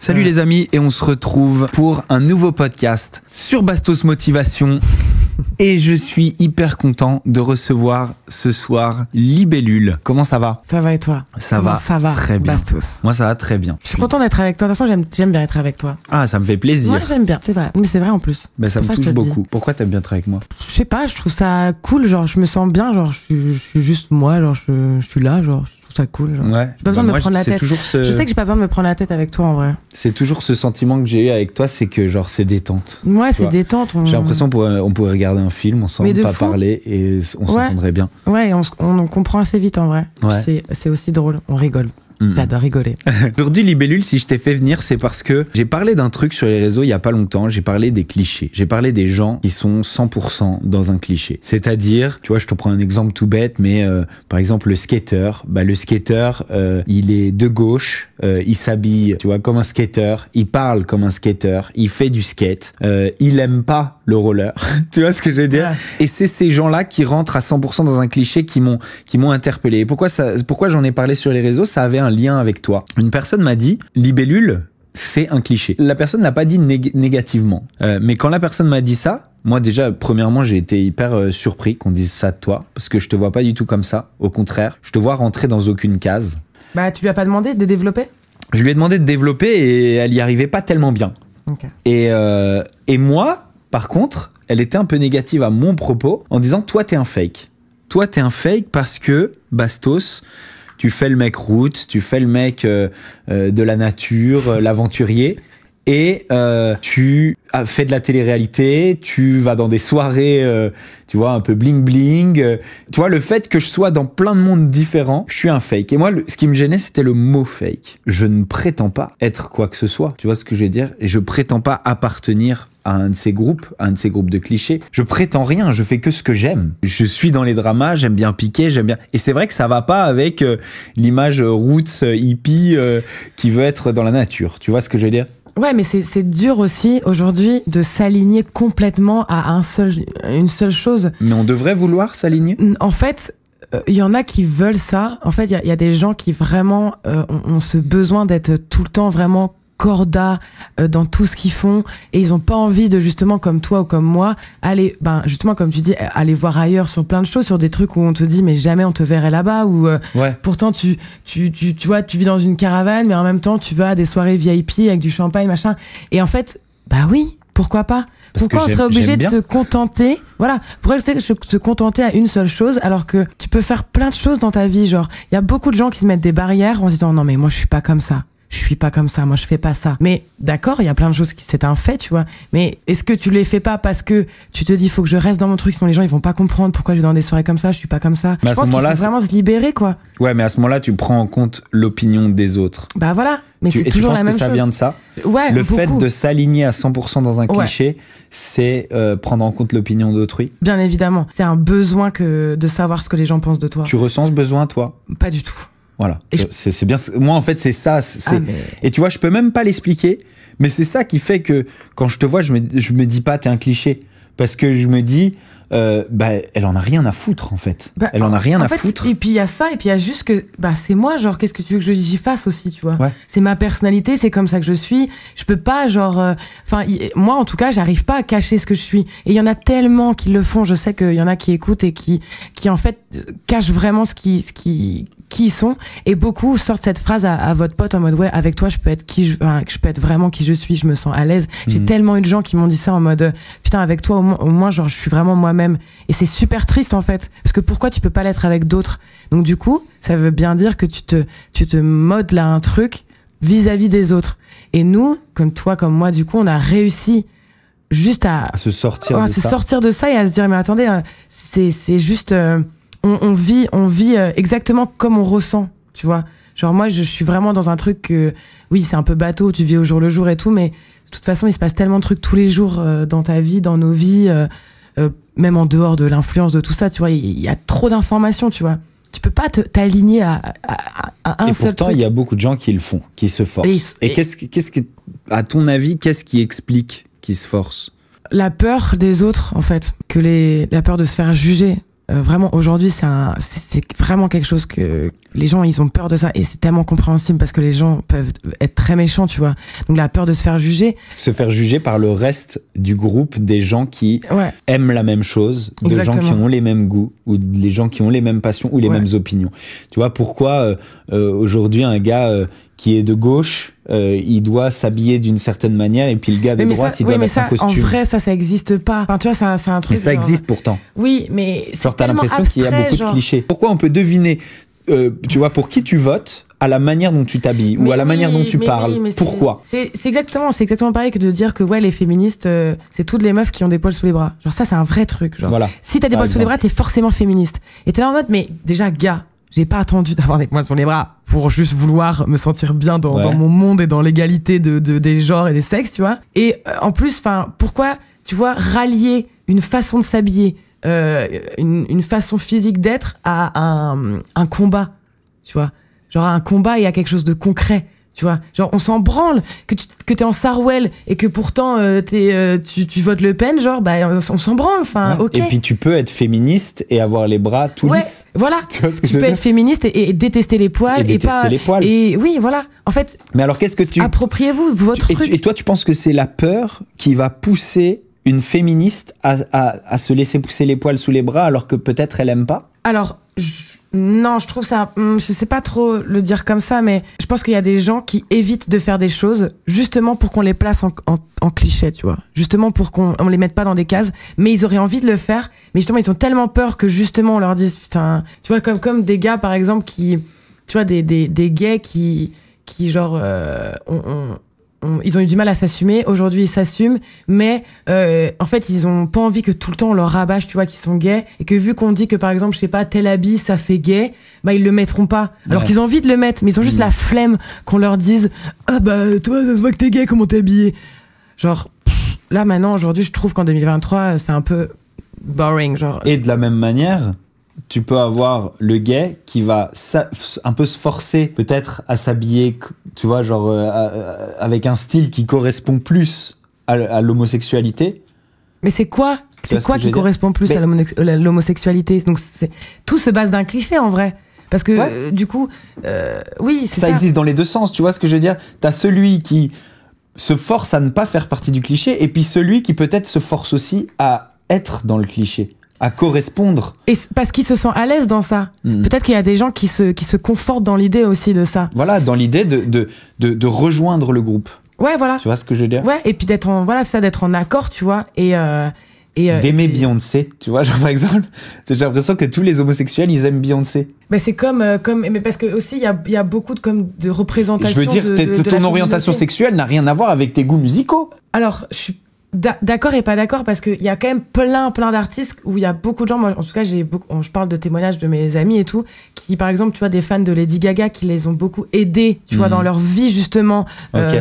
Salut les amis, et on se retrouve pour un nouveau podcast sur Bastos Motivation. Et je suis hyper content de recevoir ce soir Libellule. Comment ça va? Ça va et toi? Ça va très bien. Bastos. Moi ça va très bien. Je suis content d'être avec toi. De toute façon, j'aime bien être avec toi. Ah, ça me fait plaisir. Moi j'aime bien, c'est vrai. Mais c'est vrai en plus. Ben, ça me touche beaucoup. Pourquoi t'aimes bien être avec moi? Je sais pas, je trouve ça cool. Genre, je me sens bien. Genre, je suis juste moi. Genre, je suis là. Genre, je trouve ça cool. Genre. Ouais. J'ai pas besoin de me prendre la tête. Je sais que j'ai pas besoin de me prendre la tête avec toi en vrai. C'est toujours ce sentiment que j'ai eu avec toi, c'est que genre c'est détente. Ouais, c'est détente. J'ai l'impression qu'on pourrait regarder un film ensemble, pas parler et on s'entendrait bien. Ouais, on comprend assez vite en vrai. Ouais. C'est aussi drôle. On rigole. J'adore rigoler. Aujourd'hui, Libellule, si je t'ai fait venir, c'est parce que j'ai parlé d'un truc sur les réseaux il y a pas longtemps. J'ai parlé des clichés. J'ai parlé des gens qui sont 100% dans un cliché. C'est-à-dire, tu vois, je te prends un exemple tout bête, mais par exemple, le skater. Bah, le skater, il est de gauche, il s'habille, tu vois, comme un skater, il parle comme un skater, il fait du skate, il aime pas le roller. Tu vois ce que je veux dire? Ouais. Et c'est ces gens-là qui rentrent à 100% dans un cliché qui m'ont interpellé. Et pourquoi j'en ai parlé sur les réseaux? Ça avait un lien avec toi. Une personne m'a dit, Libellule, c'est un cliché. La personne l'a pas dit négativement. Mais quand la personne m'a dit ça, moi déjà, premièrement, j'ai été hyper surpris qu'on dise ça de toi, parce que je te vois pas du tout comme ça. Au contraire, je te vois rentrer dans aucune case. Bah, tu lui as pas demandé de développer? Je lui ai demandé de développer et elle y arrivait pas tellement bien. Okay. Et moi, par contre, elle était un peu négative à mon propos en disant, toi, t'es un fake. Toi, t'es un fake parce que, Bastos, tu fais le mec route, tu fais le mec de la nature, l'aventurier, et tu fais de la télé-réalité, tu vas dans des soirées, tu vois, un peu bling-bling. Tu vois, le fait que je sois dans plein de mondes différents, je suis un fake. Et moi, ce qui me gênait, c'était le mot fake. Je ne prétends pas être quoi que ce soit, tu vois ce que je veux dire? Et je prétends pas appartenir à un de ces groupes de clichés. Je prétends rien, je fais que ce que j'aime. Je suis dans les dramas, j'aime bien piquer, j'aime bien... Et c'est vrai que ça va pas avec l'image roots, hippie, qui veut être dans la nature. Tu vois ce que je veux dire? Ouais, mais c'est dur aussi aujourd'hui de s'aligner complètement à une seule chose. Mais on devrait vouloir s'aligner? En fait, il y en a qui veulent ça. En fait, il y a des gens qui vraiment ont ce besoin d'être tout le temps vraiment corda dans tout ce qu'ils font, et ils ont pas envie de, justement, comme toi ou comme moi, aller, justement, comme tu dis, aller voir ailleurs sur plein de choses, sur des trucs où on te dit mais jamais on te verrait là-bas, ou pourtant tu vois, tu vis dans une caravane, mais en même temps tu vas à des soirées VIP avec du champagne, machin, et en fait, bah oui, pourquoi pas? Pourquoi on serait obligé de se contenter, voilà, pourquoi se contenter à une seule chose alors que tu peux faire plein de choses dans ta vie? Genre, il y a beaucoup de gens qui se mettent des barrières en se disant non mais moi je suis pas comme ça. Je suis pas comme ça, moi je fais pas ça. Mais d'accord, il y a plein de choses c'est un fait, tu vois. Mais est-ce que tu les fais pas parce que tu te dis faut que je reste dans mon truc, sinon les gens ils vont pas comprendre pourquoi je vais dans des soirées comme ça, je suis pas comme ça. Mais je pense qu'il faut vraiment se libérer, quoi. Ouais, mais à ce moment-là, tu prends en compte l'opinion des autres. Bah voilà, mais c'est toujours la même chose. Tu penses que ça vient de ça? Ouais, le fait de s'aligner à 100% dans un cliché, c'est prendre en compte l'opinion d'autrui? Bien évidemment, c'est un besoin de savoir ce que les gens pensent de toi. Tu ressens ce besoin, toi? Pas du tout. Voilà, c'est bien. Moi, en fait, c'est ça. Et tu vois, je peux même pas l'expliquer, mais c'est ça qui fait que quand je te vois, je me dis pas t'es un cliché, parce que je me dis elle en a rien à foutre, en fait. Elle en a rien à foutre. Et puis il y a ça, et puis il y a juste que c'est moi, genre, qu'est-ce que tu veux que j'y fasse aussi, tu vois? Ouais. C'est ma personnalité, c'est comme ça que je suis. Je peux pas, genre, moi en tout cas, j'arrive pas à cacher ce que je suis. Et il y en a tellement qui le font. Je sais qu'il y en a qui écoutent et qui en fait cachent vraiment qui ils sont, et beaucoup sortent cette phrase à votre pote en mode ouais, avec toi je peux être je peux être vraiment qui je suis, je me sens à l'aise. J'ai tellement eu de gens qui m'ont dit ça en mode putain, avec toi au moins genre je suis vraiment moi-même, et c'est super triste en fait, parce que pourquoi tu peux pas l'être avec d'autres? Donc du coup ça veut bien dire que tu te modeles à un truc vis-à-vis des autres, et nous comme toi comme moi, du coup on a réussi juste à se sortir de ça et à se dire mais attendez, c'est juste on vit exactement comme on ressent, tu vois. Genre moi, je suis vraiment dans un truc que, oui, c'est un peu bateau, tu vis au jour le jour et tout, mais de toute façon, il se passe tellement de trucs tous les jours dans ta vie, dans nos vies, même en dehors de l'influence de tout ça, tu vois. Il y a trop d'informations, tu vois. Tu peux pas t'aligner à un seul truc. Et pourtant, il y a beaucoup de gens qui le font, qui se forcent. Et qu'est-ce que, à ton avis, qu'est-ce qui explique qu'ils se forcent? La peur des autres, en fait. La peur de se faire juger. vraiment aujourd'hui c'est vraiment quelque chose que les gens ils ont peur de ça et c'est tellement compréhensible parce que les gens peuvent être très méchants, tu vois. Donc la peur de se faire juger par le reste du groupe des gens qui ouais. aiment la même chose, de Exactement. gens qui ont les mêmes goûts ou les gens qui ont les mêmes passions ou les ouais. mêmes opinions. Tu vois pourquoi aujourd'hui un gars qui est de gauche, il doit s'habiller d'une certaine manière et puis le gars de droite, il doit mettre un costume. En vrai, ça existe pas. Enfin, tu vois, c'est un truc. Mais ça genre... existe pourtant. Oui, mais c'est genre, t'as tellement l'impression abstrait, qu'il y a beaucoup de clichés. Pourquoi on peut deviner, tu vois, pour qui tu votes à la manière dont tu t'habilles ou à la manière dont tu parles. Pourquoi ? C'est exactement pareil que de dire que ouais, les féministes, c'est toutes les meufs qui ont des poils sous les bras. Genre ça, c'est un vrai truc. Genre, voilà. Si t'as des poils sous les bras, t'es forcément féministe. Et t'es là en mode, mais déjà, gars. J'ai pas attendu d'avoir des poils sur les bras pour juste vouloir me sentir bien dans mon monde et dans l'égalité des genres et des sexes, tu vois. Et en plus, pourquoi, tu vois, rallier une façon de s'habiller, une façon physique d'être à un combat, tu vois. Genre à un combat et à quelque chose de concret. Tu vois, genre on s'en branle que t'es en Sarwell et que pourtant tu votes Le Pen, genre on s'en branle, enfin ok. Et puis tu peux être féministe et avoir les bras tout lisses. Voilà. Tu peux être féministe et détester les poils et oui, voilà. En fait. Mais alors qu'est-ce que appropriez-vous votre truc. Et toi, tu penses que c'est la peur qui va pousser une féministe à se laisser pousser les poils sous les bras alors que peut-être elle aime pas ? Alors non, je trouve ça, je sais pas trop le dire comme ça, mais je pense qu'il y a des gens qui évitent de faire des choses justement pour qu'on les place en cliché, tu vois. Justement pour qu'on les mette pas dans des cases, mais ils auraient envie de le faire, mais justement ils ont tellement peur que justement on leur dise putain, tu vois, comme des gars par exemple qui, tu vois, des gays qui genre ils ont eu du mal à s'assumer. Aujourd'hui, ils s'assument, mais en fait, ils ont pas envie que tout le temps on leur rabâche, tu vois, qu'ils sont gays, et que vu qu'on dit que par exemple, je sais pas, tel habit ça fait gay, bah ils le mettront pas. Alors qu'ils ont envie de le mettre, mais ils ont juste la flemme qu'on leur dise ah bah toi ça se voit que t'es gay, comment t'es habillé. Genre là maintenant, aujourd'hui, je trouve qu'en 2023, c'est un peu boring, genre. Et de la même manière, tu peux avoir le gay qui va un peu se forcer peut-être à s'habiller, tu vois, genre avec un style qui correspond plus à l'homosexualité. Mais c'est quoi qui correspond plus à l'homosexualité ? Donc tout se base d'un cliché en vrai. Parce que du coup, oui, c'est ça. Ça existe dans les deux sens, tu vois ce que je veux dire ? T'as celui qui se force à ne pas faire partie du cliché et puis celui qui peut-être se force aussi à être dans le cliché. À correspondre. Et parce qu'ils se sentent à l'aise dans ça. Peut-être qu'il y a des gens qui se confortent dans l'idée aussi de ça. Voilà, dans l'idée de rejoindre le groupe. Ouais, voilà. Tu vois ce que je veux dire ? Ouais, et puis d'être en accord, tu vois, d'aimer Beyoncé, tu vois, genre par exemple, j'ai l'impression que tous les homosexuels, ils aiment Beyoncé. Mais c'est mais parce que aussi il y a beaucoup de représentations. Je veux dire, ton orientation sexuelle n'a rien à voir avec tes goûts musicaux. Alors, je suis d'accord et pas d'accord parce qu'il y a quand même plein d'artistes où il y a beaucoup de gens, moi en tout cas je parle de témoignages de mes amis et tout, qui par exemple tu vois des fans de Lady Gaga qui les ont beaucoup aidés, tu vois, dans leur vie justement,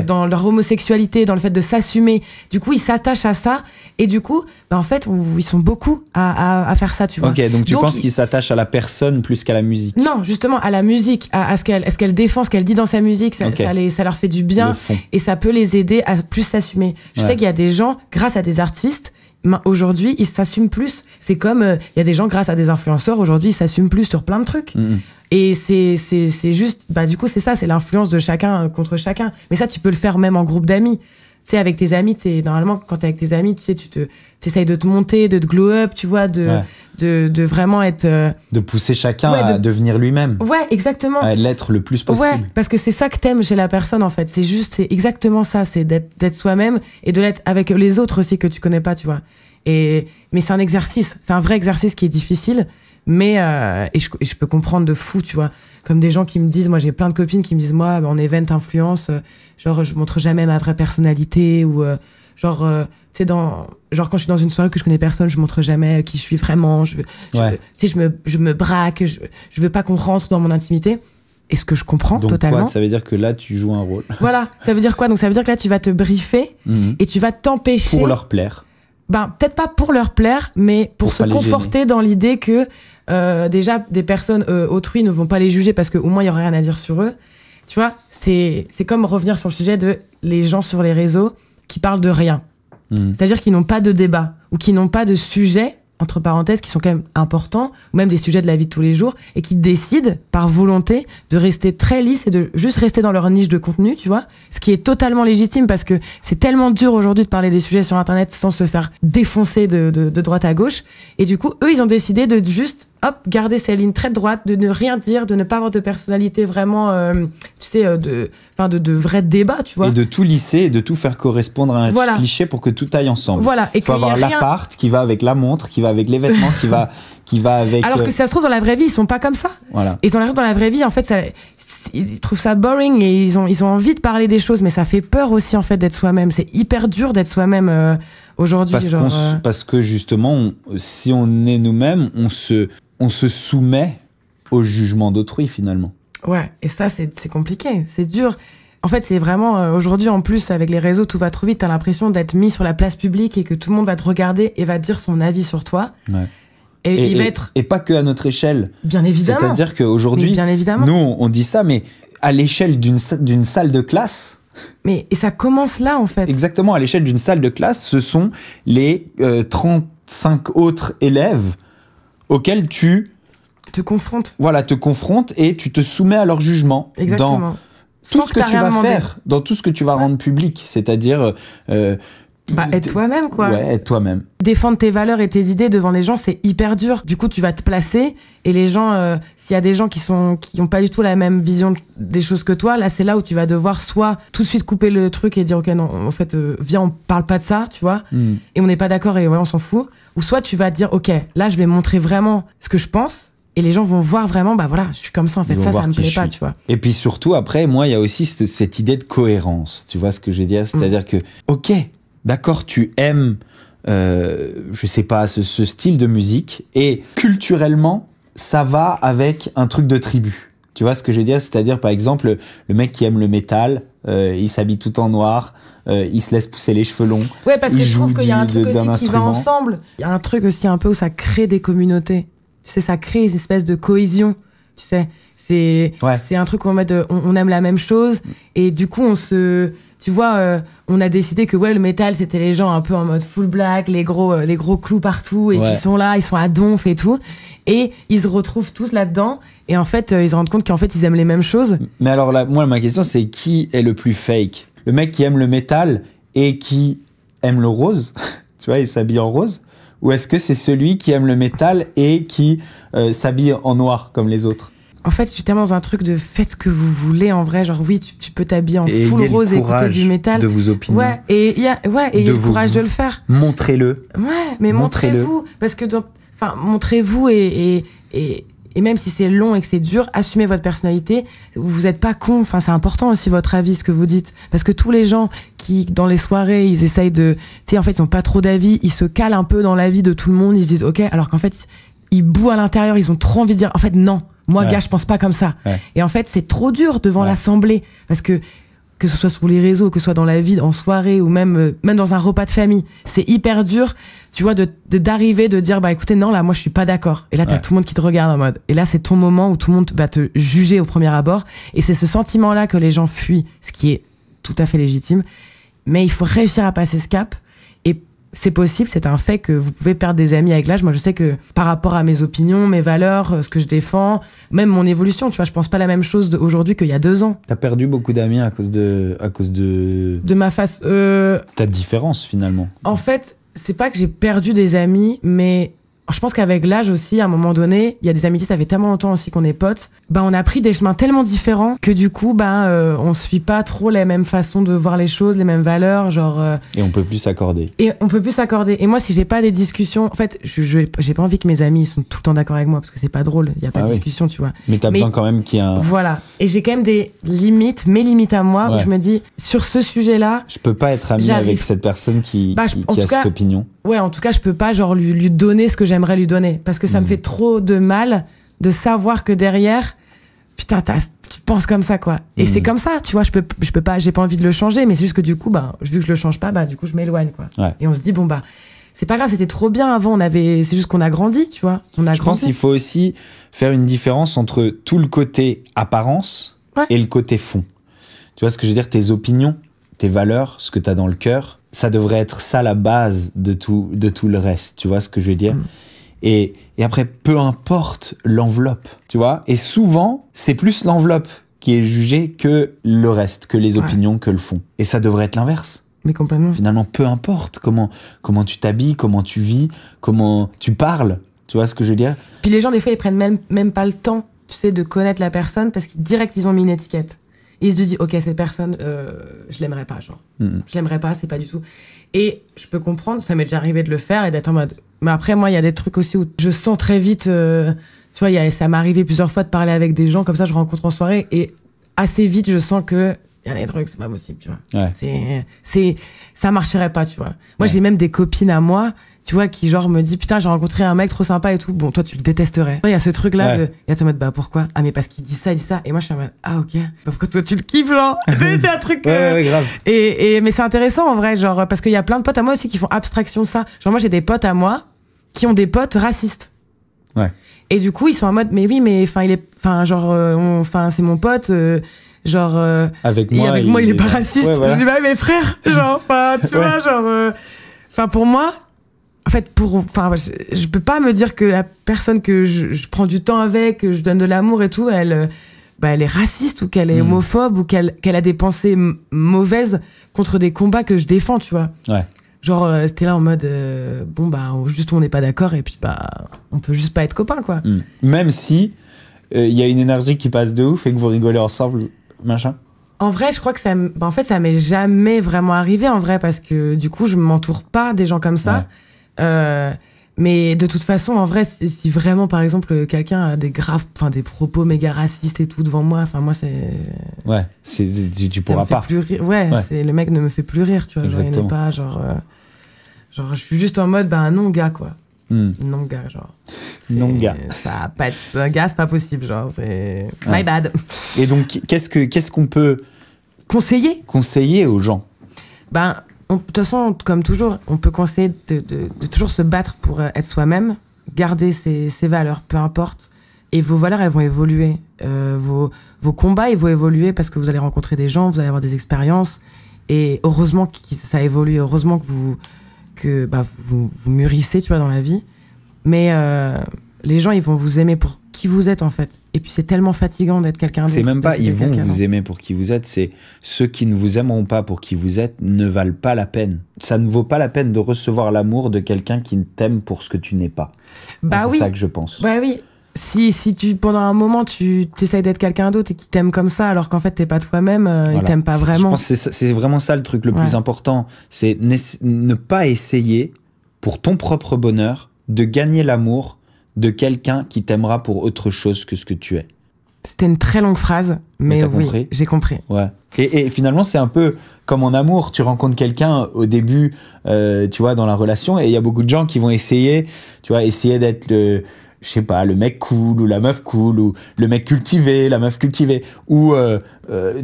dans leur homosexualité, dans le fait de s'assumer, du coup ils s'attachent à ça et du coup en fait ils sont beaucoup à faire ça, tu vois. Ok, donc tu penses qu'ils s'attachent à la personne plus qu'à la musique? Non, justement à la musique, à ce qu'elle défend, ce qu'elle dit dans sa musique, ça leur fait du bien et ça peut les aider à plus s'assumer. Je sais qu'il y a des gens grâce à des artistes, aujourd'hui, ils s'assument plus. C'est comme, il y a des gens, grâce à des influenceurs, aujourd'hui, ils s'assument plus sur plein de trucs. Et c'est juste, du coup, c'est ça, c'est l'influence de chacun contre chacun. Mais ça, tu peux le faire même en groupe d'amis. Tu sais, avec tes amis, normalement, quand t'es avec tes amis, tu sais, t'essayes de te monter, de te glow up, tu vois, de vraiment être... de pousser chacun à devenir lui-même. Ouais, exactement. À l'être le plus possible. Ouais, parce que c'est ça que t'aimes chez la personne, en fait. C'est exactement ça, c'est d'être soi-même et de l'être avec les autres aussi que tu connais pas, tu vois. Mais c'est un exercice, c'est un vrai exercice qui est difficile, mais et je peux comprendre de fou, tu vois. Comme des gens qui me disent, moi j'ai plein de copines qui me disent, moi en event influence, genre je montre jamais ma vraie personnalité ou tu sais, genre quand je suis dans une soirée que je connais personne, je montre jamais qui je suis vraiment, tu sais, je me braque, je veux pas qu'on rentre dans mon intimité. Et ce que je comprends donc totalement. Donc ça veut dire que là tu joues un rôle. Voilà, ça veut dire quoi? Donc ça veut dire que là tu vas te briefer et tu vas t'empêcher. Pour leur plaire. Peut-être pas pour leur plaire, mais pour se conforter dans l'idée que déjà des personnes autrui ne vont pas les juger parce qu'au moins il y aura rien à dire sur eux. Tu vois, c'est comme revenir sur le sujet de les gens sur les réseaux qui parlent de rien. C'est-à-dire qu'ils n'ont pas de débat ou qui n'ont pas de sujet entre parenthèses, qui sont quand même importants, ou même des sujets de la vie de tous les jours, et qui décident, par volonté, de rester très lisses et de juste rester dans leur niche de contenu, tu vois, ce qui est totalement légitime, parce que c'est tellement dur aujourd'hui de parler des sujets sur Internet sans se faire défoncer de droite à gauche, et du coup, eux, ils ont décidé de juste, hop, garder ces lignes très droites, de ne rien dire, de ne pas avoir de personnalité vraiment, tu sais, de vrais débats, tu vois. Et de tout lisser et de tout faire correspondre à un cliché pour que tout aille ensemble. Voilà. Il faut avoir l'appart qui va avec la montre, qui va avec les vêtements, qui va avec... Alors que ça se trouve, dans la vraie vie, ils sont pas comme ça. Voilà. Et dans la vraie vie, en fait, ils trouvent ça boring et ils ont envie de parler des choses, mais ça fait peur aussi, en fait, d'être soi-même. C'est hyper dur d'être soi-même aujourd'hui. Parce que justement, si on est nous-mêmes, on se soumet au jugement d'autrui, finalement. Ouais, et ça, c'est compliqué, c'est dur. En fait, c'est vraiment, aujourd'hui, en plus, avec les réseaux, tout va trop vite. T'as l'impression d'être mis sur la place publique et que tout le monde va te regarder et va te dire son avis sur toi. Ouais. Et il va être... Et pas que à notre échelle. Bien évidemment. C'est-à-dire qu'aujourd'hui, nous, on dit ça, mais à l'échelle d'une salle de classe... Et ça commence là, en fait. Exactement, à l'échelle d'une salle de classe, ce sont les 35 autres élèves auxquels tu... te confrontes. Voilà, te confrontes et tu te soumets à leur jugement. Exactement. Dans tout ce que tu vas faire, dans tout ce que tu vas rendre public, c'est-à-dire... être toi-même, quoi. Ouais, être toi-même. Défendre tes valeurs et tes idées devant les gens, c'est hyper dur. Du coup, tu vas te placer et les gens, s'il y a des gens qui ont pas du tout la même vision des choses que toi, là, c'est là où tu vas devoir soit tout de suite couper le truc et dire, ok, non, en fait, viens, on parle pas de ça, tu vois, et on n'est pas d'accord et ouais, on s'en fout. Ou soit tu vas te dire, ok, là, je vais montrer vraiment ce que je pense. Et les gens vont voir vraiment, bah voilà, je suis comme ça, en fait, ça me plaît pas, tu vois. Et puis surtout, après, moi, il y a aussi cette idée de cohérence, tu vois ce que je veux dire? C'est-à-dire que, ok, d'accord, tu aimes, je sais pas, ce style de musique, et culturellement, ça va avec un truc de tribu. Tu vois ce que je veux dire? C'est-à-dire, par exemple, le mec qui aime le métal, il s'habille tout en noir, il se laisse pousser les cheveux longs. Ouais, parce que je trouve qu'il y a un truc aussi qui va ensemble. Il y a un truc aussi un peu où ça crée des communautés. Tu sais, ça crée une espèce de cohésion. Tu sais, c'est un truc où on aime la même chose. Et du coup, tu vois, on a décidé que le métal, c'était les gens un peu en mode full black, les gros clous partout, et qui sont là, ils sont à donf et tout. Et ils se retrouvent tous là-dedans. Et en fait, ils se rendent compte qu'en fait, ils aiment les mêmes choses. Mais alors là, moi, ma question, c'est qui est le plus fake? Le mec qui aime le métal et qui aime le rose, tu vois, il s'habille en rose? Ou est-ce que c'est celui qui aime le métal et qui s'habille en noir comme les autres? En fait, je suis tellement dans un truc de faites ce que vous voulez en vrai. Genre, oui, tu peux t'habiller en full rose et écouter du métal. De vous opinions. Ouais, et il y a le courage de le faire. Montrez-le. Ouais, mais montrez-vous. Parce que, montrez-vous et même si c'est long et que c'est dur, assumez votre personnalité. Vous êtes pas con. Enfin, c'est important aussi votre avis, ce que vous dites. Parce que tous les gens qui, dans les soirées, ils essayent tu sais, en fait, ils ont pas trop d'avis. Ils se calent un peu dans l'avis de tout le monde. Ils se disent, ok, alors qu'en fait, ils bouent à l'intérieur. Ils ont trop envie de dire, en fait, non. Moi, gars, je pense pas comme ça. Ouais. Et en fait, c'est trop dur devant l'assemblée. Parce que ce soit sur les réseaux, que ce soit dans la vie, en soirée, ou même dans un repas de famille, c'est hyper dur, tu vois, d'arriver, de dire, bah écoutez, non, là, moi, je suis pas d'accord. Et là, t'as tout le monde qui te regarde en mode. Et là, c'est ton moment où tout le monde va te juger au premier abord. Et c'est ce sentiment-là que les gens fuient, ce qui est tout à fait légitime. Mais il faut réussir à passer ce cap. Et c'est possible, c'est un fait que vous pouvez perdre des amis avec l'âge. Moi, je sais que par rapport à mes opinions, mes valeurs, ce que je défends, même mon évolution, tu vois, je pense pas la même chose aujourd'hui qu'il y a 2 ans. T'as perdu beaucoup d'amis à cause de ma face. Ta différence finalement. En fait, c'est pas que j'ai perdu des amis, mais je pense qu'avec l'âge aussi, à un moment donné, il y a des amitiés, ça fait tellement longtemps aussi qu'on est potes, on a pris des chemins tellement différents que du coup, on suit pas trop les mêmes façons de voir les choses, les mêmes valeurs, genre... Et on peut plus s'accorder. Et moi, si j'ai pas des discussions... En fait, j'ai pas envie que mes amis ils sont tout le temps d'accord avec moi, parce que c'est pas drôle, il y a pas de discussion, tu vois. Mais t'as besoin quand même qu'il y ait un... Voilà. Et j'ai quand même des limites, mes limites à moi, où je me dis, sur ce sujet-là... Je peux pas être ami avec cette personne qui a cette opinion. Ouais, en tout cas, je peux pas genre lui donner ce que j'aimerais lui donner, parce que ça me fait trop de mal de savoir que derrière, putain, tu penses comme ça, quoi. Et c'est comme ça, tu vois, je peux pas, j'ai pas envie de le changer, mais c'est juste que du coup, vu que je le change pas, du coup, je m'éloigne, quoi. Ouais. Et on se dit, c'est pas grave, c'était trop bien avant, c'est juste qu'on a grandi, tu vois. Je pense qu'il faut aussi faire une différence entre tout le côté apparence et le côté fond. Tu vois ce que je veux dire? Tes opinions, tes valeurs, ce que t'as dans le cœur, ça devrait être ça la base de tout le reste, tu vois ce que je veux dire? Et après, peu importe l'enveloppe, tu vois? Et souvent, c'est plus l'enveloppe qui est jugée que le reste, que les opinions, que le fond. Et ça devrait être l'inverse. Mais complètement. Finalement, peu importe comment tu t'habilles, comment tu vis, comment tu parles, tu vois ce que je veux dire? Puis les gens, des fois, ils prennent même pas le temps, tu sais, de connaître la personne parce qu'ils direct, ils ont mis une étiquette. Et ils se disent, ok, cette personne, je l'aimerais pas, genre. Je l'aimerais pas, c'est pas du tout. Et je peux comprendre, ça m'est déjà arrivé de le faire et d'être en mode... Mais après, moi, il y a des trucs aussi où je sens très vite... tu vois, ça m'est arrivé plusieurs fois de parler avec des gens comme ça, je rencontre en soirée, et assez vite, je sens que il y a des trucs, c'est pas possible, tu vois. Ouais. Ça marcherait pas, tu vois. Moi, j'ai même des copines à moi, tu vois, qui genre me disent, putain, j'ai rencontré un mec trop sympa et tout. Bon, toi, tu le détesterais. Il y a ce truc-là et à te mettre, bah, pourquoi? Ah, mais parce qu'il dit ça, il dit ça. Et moi, je suis en mode, ah, ok. Bah, pourquoi toi, tu le kiffes, genre? C'est un truc, ouais, grave. Mais c'est intéressant, en vrai, genre, parce qu'il y a plein de potes à moi aussi qui font abstraction de ça. Genre, moi, j'ai des potes à moi qui ont des potes racistes. Ouais. Et du coup, ils sont en mode, mais oui, mais, enfin, c'est mon pote, avec moi, il est pas raciste. Ouais, voilà. Je dis, bah, mes frères, genre, enfin, tu vois, genre, pour moi, en fait, je peux pas me dire que la personne que je prends du temps avec, que je donne de l'amour et tout, elle est raciste ou qu'elle est homophobe ou qu'elle a des pensées mauvaises contre des combats que je défends, tu vois. Ouais. Genre, c'était là en mode, bon, bah, juste on n'est pas d'accord et puis, bah, on peut juste pas être copains, quoi. Même si il y a une énergie qui passe de ouf et que vous rigolez ensemble, machin. En vrai, je crois que ça m'est jamais vraiment arrivé, en vrai, parce que du coup, je m'entoure pas des gens comme ça. Ouais. Mais de toute façon, en vrai, si vraiment, par exemple, quelqu'un a des propos méga racistes et tout devant moi, enfin, moi, c'est... Ouais, tu pourras pas. Plus rire. Ouais, le mec ne me fait plus rire, tu vois. Genre, il n'est pas, genre, je suis juste en mode, bah, non, gars, quoi. Non, gars, genre. Non, gars. Ça va pas être un gars, c'est pas possible, genre, c'est... My bad. Et donc, qu'est-ce qu'on peut... Conseiller aux gens? Ben... De toute façon, comme toujours, on peut conseiller de toujours se battre pour être soi-même, garder ses valeurs, peu importe. Et vos valeurs, elles vont évoluer. Vos combats, ils vont évoluer parce que vous allez rencontrer des gens, vous allez avoir des expériences. Et heureusement que ça évolue, heureusement que vous mûrissez, tu vois, dans la vie. Mais les gens, ils vont vous aimer pour qui vous êtes, en fait. Et puis, c'est tellement fatigant d'être quelqu'un d'autre. C'est même pas ils vont vous aimer pour qui vous êtes, c'est ceux qui ne vous aimeront pas pour qui vous êtes ne valent pas la peine. Ça ne vaut pas la peine de recevoir l'amour de quelqu'un qui t'aime pour ce que tu n'es pas. Bah c'est ça que je pense. Bah oui. Si pendant un moment, tu essayes d'être quelqu'un d'autre et qui t'aime comme ça, alors qu'en fait, t'es pas toi-même, il t'aime pas vraiment. Je pense que c'est vraiment ça le truc le plus important. C'est ne pas essayer, pour ton propre bonheur, de gagner l'amour de quelqu'un qui t'aimera pour autre chose que ce que tu es. C'était une très longue phrase, mais oui, j'ai compris. Ouais. Et finalement, c'est un peu comme en amour. Tu rencontres quelqu'un au début, tu vois, dans la relation, et il y a beaucoup de gens qui vont essayer d'être je sais pas, le mec cool ou la meuf cool ou le mec cultivé, la meuf cultivée ou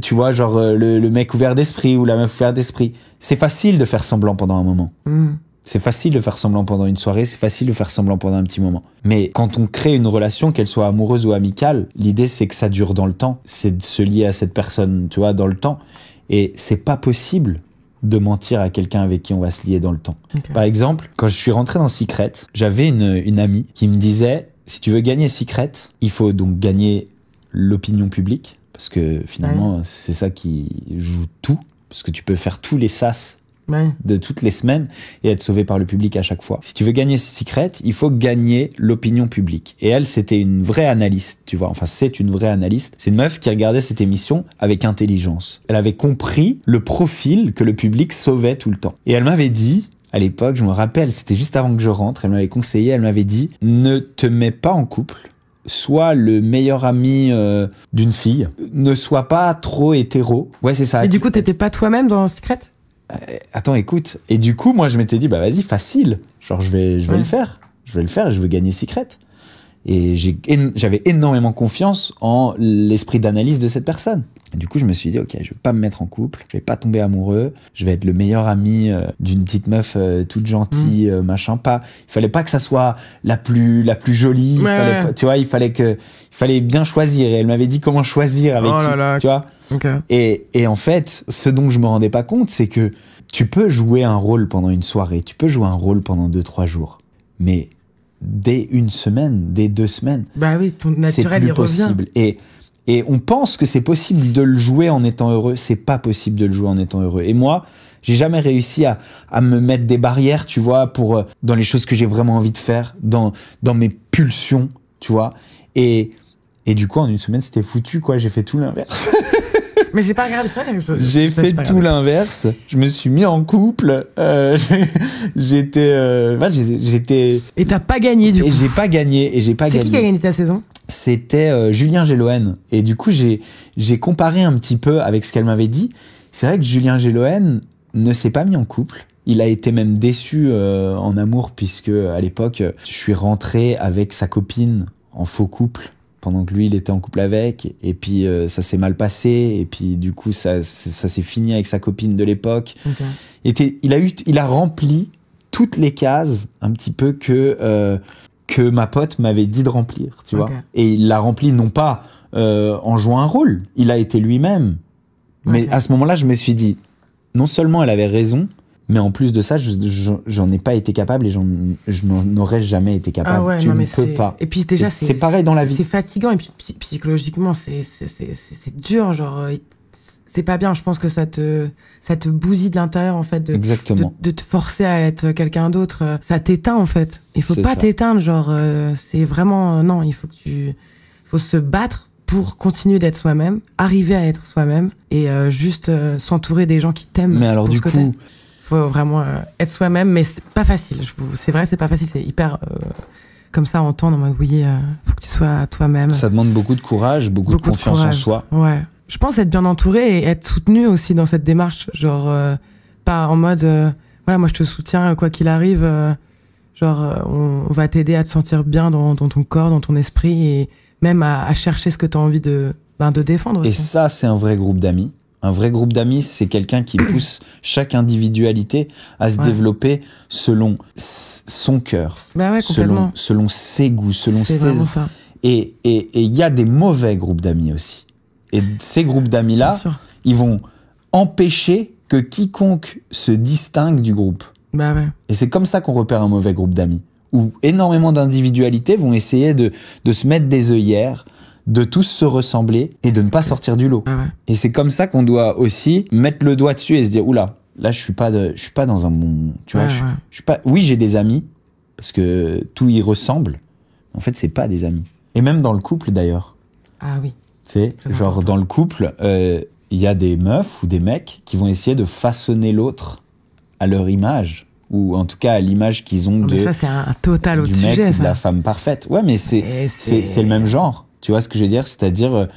tu vois, genre le mec ouvert d'esprit ou la meuf ouverte d'esprit. C'est facile de faire semblant pendant un moment. C'est facile de faire semblant pendant une soirée, c'est facile de faire semblant pendant un petit moment. Mais quand on crée une relation, qu'elle soit amoureuse ou amicale, l'idée c'est que ça dure dans le temps. C'est de se lier à cette personne, tu vois, dans le temps. Et c'est pas possible de mentir à quelqu'un avec qui on va se lier dans le temps. Okay. Par exemple, quand je suis rentré dans Secret, j'avais une amie qui me disait, si tu veux gagner Secret, il faut donc gagner l'opinion publique, parce que finalement, c'est ça qui joue tout, parce que tu peux faire tous les sas de toutes les semaines et être sauvé par le public à chaque fois. Si tu veux gagner Secret, il faut gagner l'opinion publique. Et elle, c'était une vraie analyste, tu vois. Enfin, c'est une vraie analyste. C'est une meuf qui regardait cette émission avec intelligence. Elle avait compris le profil que le public sauvait tout le temps. Et elle m'avait dit, à l'époque, je me rappelle, c'était juste avant que je rentre, elle m'avait conseillé, elle m'avait dit, ne te mets pas en couple, sois le meilleur ami d'une fille, ne sois pas trop hétéro. Ouais, c'est ça. Et du coup, t'étais pas toi-même dans Secret ? Attends, écoute. Et du coup, moi, je m'étais dit, bah vas-y, facile. Genre, je vais le faire. Je vais le faire et je veux gagner Secret. Et j'avais énormément confiance en l'esprit d'analyse de cette personne. Et du coup, je me suis dit, ok, je vais pas me mettre en couple, je vais pas tomber amoureux, je vais être le meilleur ami d'une petite meuf toute gentille, machin. Pas, il fallait pas que ça soit la plus jolie. Fallait pas, tu vois, il fallait bien choisir. Et elle m'avait dit comment choisir avec qui, tu vois. Okay. Et en fait, ce dont je me rendais pas compte, c'est que tu peux jouer un rôle pendant une soirée, tu peux jouer un rôle pendant 2-3 jours, mais dès une semaine, dès 2 semaines, bah oui, ton naturel, c'est plus possible. Et on pense que c'est possible de le jouer en étant heureux. C'est pas possible de le jouer en étant heureux. Et moi, j'ai jamais réussi à me mettre des barrières, tu vois, dans les choses que j'ai vraiment envie de faire, dans mes pulsions, tu vois. Et du coup, en une semaine, c'était foutu, quoi. J'ai fait tout l'inverse. Mais j'ai pas regardé ça. J'ai fait tout l'inverse. Je me suis mis en couple. J'étais. Et t'as pas gagné, du coup. Et j'ai pas gagné. C'est qui a gagné ta saison? C'était Julien Gelohen. Et du coup, j'ai comparé un petit peu avec ce qu'elle m'avait dit. C'est vrai que Julien Gelohen ne s'est pas mis en couple. Il a été même déçu en amour, puisque à l'époque, je suis rentré avec sa copine en faux couple, pendant que lui, il était en couple avec. Et puis, ça s'est mal passé. Et puis, du coup, ça s'est fini avec sa copine de l'époque. Okay. Il a rempli toutes les cases, un petit peu, que ma pote m'avait dit de remplir, tu vois. Et il l'a rempli non pas en jouant un rôle, il a été lui-même. Mais à ce moment-là, je me suis dit, non seulement elle avait raison, mais en plus de ça, j'en ai pas été capable et je n'en aurais jamais été capable. Ah ouais, tu non, ne mais peux pas. Et puis déjà, c'est pareil dans la vie. C'est fatigant et puis psychologiquement, c'est dur, genre... C'est pas bien, je pense que ça te bousille de l'intérieur, en fait, de te forcer à être quelqu'un d'autre. Ça t'éteint, en fait. Il faut pas t'éteindre, genre, c'est vraiment, non, faut se battre pour continuer d'être soi-même, arriver à être soi-même et juste s'entourer des gens qui t'aiment. Mais alors, du coup, faut vraiment être soi-même, mais c'est pas facile. C'est vrai, c'est pas facile, c'est hyper, comme ça, à entendre, en mode, oui, faut que tu sois toi-même. Ça demande beaucoup de courage, beaucoup de confiance en soi. Ouais. Je pense être bien entouré et être soutenu aussi dans cette démarche, genre pas en mode voilà, moi je te soutiens quoi qu'il arrive, on va t'aider à te sentir bien dans ton corps, dans ton esprit et même à chercher ce que tu as envie de défendre aussi. Et ça, c'est un vrai groupe d'amis. Un vrai groupe d'amis, c'est quelqu'un qui pousse chaque individualité à se développer selon son cœur, selon ses goûts, selon ses... vraiment ça. Et il y a des mauvais groupes d'amis aussi. Et ces groupes d'amis-là, ils vont empêcher que quiconque se distingue du groupe. Bah ouais. Et c'est comme ça qu'on repère un mauvais groupe d'amis, où énormément d'individualités vont essayer de se mettre des œillères, de tous se ressembler et de ne pas sortir du lot. Ah ouais. Et c'est comme ça qu'on doit aussi mettre le doigt dessus et se dire, oula, là je suis pas dans un bon... Tu vois, je suis pas... Oui, j'ai des amis, parce que tout y ressemble. En fait, c'est pas des amis. Et même dans le couple, d'ailleurs. Ah oui. C'est genre dans le couple, il y a des meufs ou des mecs qui vont essayer de façonner l'autre à leur image, ou en tout cas à l'image qu'ils ont mais ça, c'est un total autre sujet, du mec, ça. de la femme parfaite. Ouais, mais c'est le même genre. Tu vois ce que je veux dire? C'est-à-dire...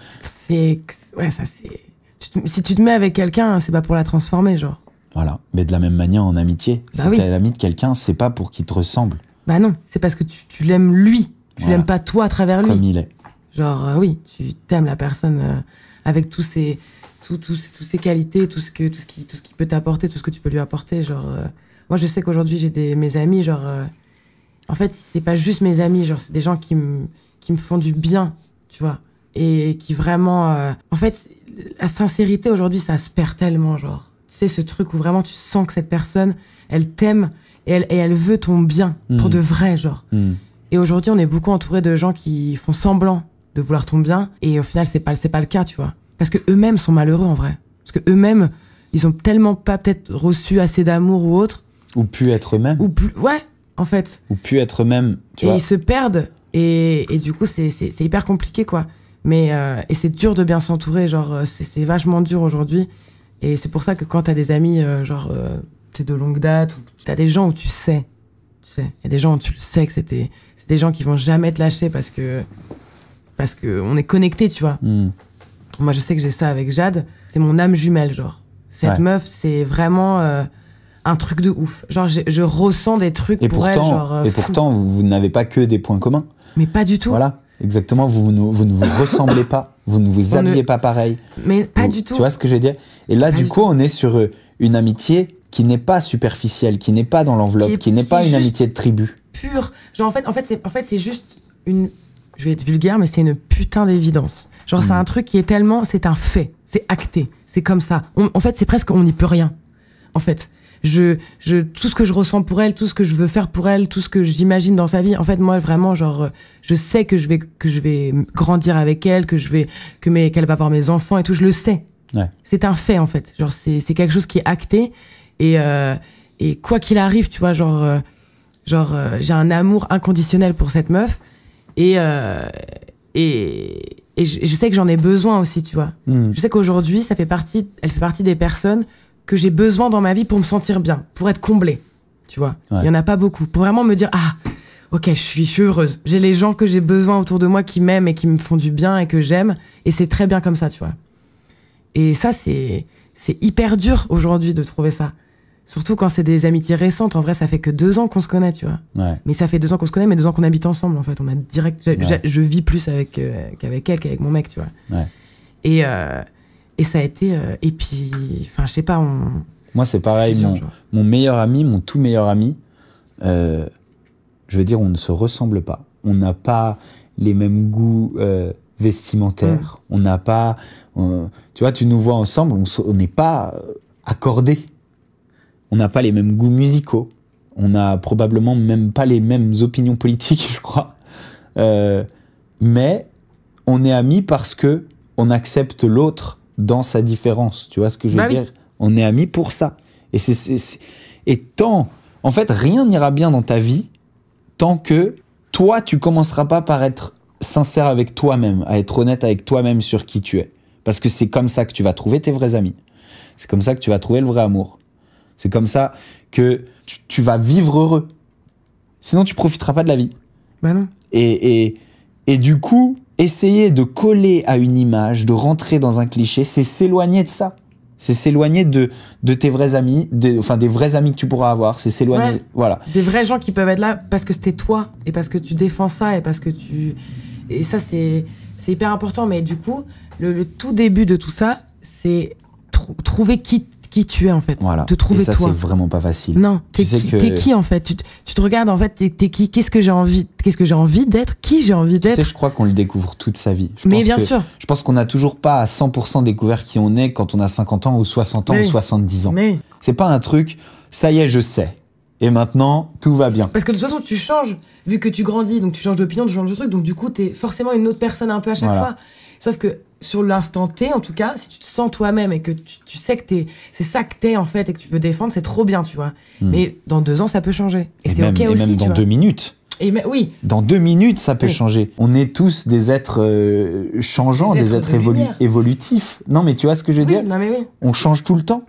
Ouais, ça c'est... Si tu te mets avec quelqu'un, c'est pas pour la transformer, genre. Voilà. Mais de la même manière en amitié. Bah si oui. t'es l'ami de quelqu'un, c'est pas pour qu'il te ressemble. Bah non, c'est parce que tu l'aimes lui. Tu l'aimes pas toi à travers lui. Comme il est. Genre, oui, tu t'aimes la personne avec tous ses qualités, tout ce qui peut t'apporter, tout ce que tu peux lui apporter. Genre, moi, je sais qu'aujourd'hui, j'ai mes amis, genre, en fait, c'est pas juste mes amis, genre, c'est des gens qui me font du bien, tu vois, et qui vraiment, en fait, la sincérité aujourd'hui, ça se perd tellement, genre, tu sais, ce truc où vraiment tu sens que cette personne, elle t'aime et elle veut ton bien pour de vrai, genre. Et aujourd'hui, on est beaucoup entouré de gens qui font semblant de vouloir ton bien, et au final, c'est pas le cas, tu vois. Parce que eux-mêmes sont malheureux, en vrai. Parce que eux-mêmes, ils ont tellement pas peut-être reçu assez d'amour ou autre. Ou pu être eux-mêmes. Ouais, en fait. Ou pu être eux-mêmes, tu vois. Et ils se perdent, et du coup, c'est hyper compliqué, quoi. Mais, et c'est dur de bien s'entourer, genre, c'est vachement dur aujourd'hui. Et c'est pour ça que quand t'as des amis, t'es de longue date, ou t'as des gens où tu sais. Il y a des gens où tu le sais que c'est des gens qui vont jamais te lâcher parce que on est connectés, tu vois. Moi, je sais que j'ai ça avec Jade. C'est mon âme jumelle, genre. Cette meuf, c'est vraiment un truc de ouf. Genre, je ressens des trucs pour elle, genre. Et pourtant, vous n'avez pas que des points communs. Mais pas du tout. Voilà, exactement. Vous ne vous ressemblez pas. vous ne vous habillez pas pareil. Mais pas du tout. Tu vois ce que je veux dire? Et là, du coup, on est sur une amitié qui n'est pas superficielle, qui n'est pas dans l'enveloppe, qui n'est pas une amitié de tribu. Pure. Genre, en fait, c'est juste une... Je vais être vulgaire, mais c'est une putain d'évidence. Genre, c'est un truc qui est tellement... C'est un fait. C'est acté. C'est comme ça. En fait, c'est presque... On n'y peut rien. En fait. Tout ce que je ressens pour elle, tout ce que je veux faire pour elle, tout ce que j'imagine dans sa vie, en fait, moi, vraiment, genre, je sais que je vais grandir avec elle, qu'elle va avoir mes enfants et tout, je le sais. Ouais. C'est un fait, en fait. Genre, c'est quelque chose qui est acté. Et quoi qu'il arrive, tu vois, j'ai un amour inconditionnel pour cette meuf. Et je sais que j'en ai besoin aussi, tu vois. Je sais qu'aujourd'hui, elle fait partie des personnes que j'ai besoin dans ma vie pour me sentir bien, pour être comblée, tu vois. Ouais. Il y en a pas beaucoup. Pour vraiment me dire, ah, ok, je suis heureuse. J'ai les gens que j'ai besoin autour de moi qui m'aiment et qui me font du bien et que j'aime. Et c'est très bien comme ça, tu vois. Et ça, c'est hyper dur aujourd'hui de trouver ça. Surtout quand c'est des amitiés récentes. En vrai, ça fait que 2 ans qu'on se connaît, tu vois. Ouais. Mais ça fait 2 ans qu'on se connaît, mais 2 ans qu'on habite ensemble, en fait. On a direct... Je vis plus qu'avec elle qu'avec mon mec, tu vois. Ouais. Et ça a été... et puis... Enfin, je sais pas, Moi, c'est pareil. Mon meilleur ami, mon tout meilleur ami, je veux dire, on ne se ressemble pas. On n'a pas les mêmes goûts vestimentaires. On n'a pas... tu vois, tu nous vois ensemble, on n'est pas accordés. On n'a pas les mêmes goûts musicaux. On n'a probablement même pas les mêmes opinions politiques, je crois. Mais on est amis parce que on accepte l'autre dans sa différence. Tu vois ce que je veux dire? On est amis pour ça. Et tant... En fait, rien n'ira bien dans ta vie tant que toi, tu commenceras pas par être sincère avec toi-même, à être honnête avec toi-même sur qui tu es. Parce que c'est comme ça que tu vas trouver tes vrais amis. C'est comme ça que tu vas trouver le vrai amour. C'est comme ça que tu vas vivre heureux. Sinon, tu profiteras pas de la vie. Ben non. Et du coup, essayer de coller à une image, de rentrer dans un cliché, c'est s'éloigner de ça. C'est s'éloigner de tes vrais amis, des vrais amis que tu pourras avoir. C'est s'éloigner, voilà. Des vrais gens qui peuvent être là parce que c'était toi et parce que tu défends ça et parce que tu... Et ça, c'est hyper important. Mais du coup, le tout début de tout ça, c'est trouver qui tu es, en fait. Voilà. Te trouver et ça, toi. C'est vraiment pas facile. Non, t'es qui, en fait? Tu te regardes, en fait, t'es qui? Qu'est-ce que j'ai envie d'être? Qui j'ai envie d'être? Tu sais, je crois qu'on le découvre toute sa vie. Mais bien sûr. Je pense qu'on n'a toujours pas à 100% découvert qui on est quand on a 50 ans ou 60 ans ou 70 ans. Mais... C'est pas un truc, ça y est, je sais. Et maintenant, tout va bien. Parce que de toute façon, tu changes. Vu que tu grandis, donc tu changes d'opinion, tu changes de truc. Donc du coup, t'es forcément une autre personne un peu à chaque fois. Sauf que sur l'instant T, en tout cas, si tu te sens toi-même et que tu sais que c'est ça que t'es, en fait, et que tu veux défendre, c'est trop bien, tu vois. Mais dans 2 ans, ça peut changer. Et c'est OK aussi, même dans 2 minutes. Oui. Dans 2 minutes, ça peut changer. On est tous des êtres changeants, des êtres évolutifs. Non, mais tu vois ce que je veux dire? Non, mais oui. On change tout le temps.